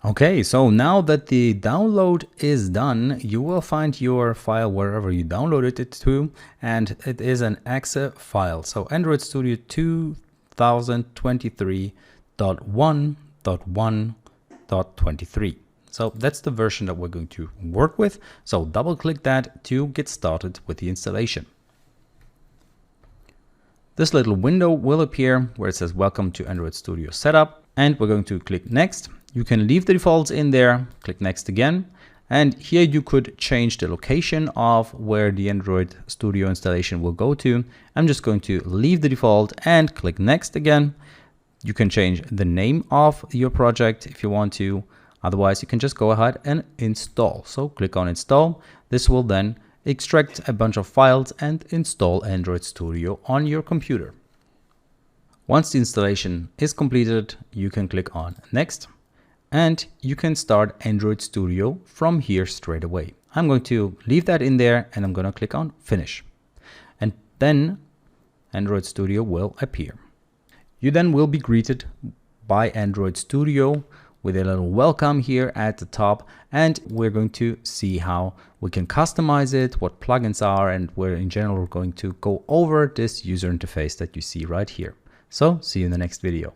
Okay, so now that the download is done, you will find your file wherever you downloaded it to, and it is an exe file. So Android Studio 2023.1.1.23. So that's the version that we're going to work with. So double click that to get started with the installation. This little window will appear where it says welcome to Android Studio Setup, and we're going to click next. You can leave the defaults in there, click next again, and here you could change the location of where the Android Studio installation will go to. I'm just going to leave the default and click next again. You can change the name of your project if you want to. Otherwise, you can just go ahead and install. So click on install. This will then extract a bunch of files and install Android Studio on your computer. Once the installation is completed, you can click on next. And you can start Android Studio from here straight away. I'm going to leave that in there and I'm going to click on finish. And then Android Studio will appear. You then will be greeted by Android Studio with a little welcome here at the top. And we're going to see how we can customize it, what plugins are, and we're in general going to go over this user interface that you see right here. So see you in the next video.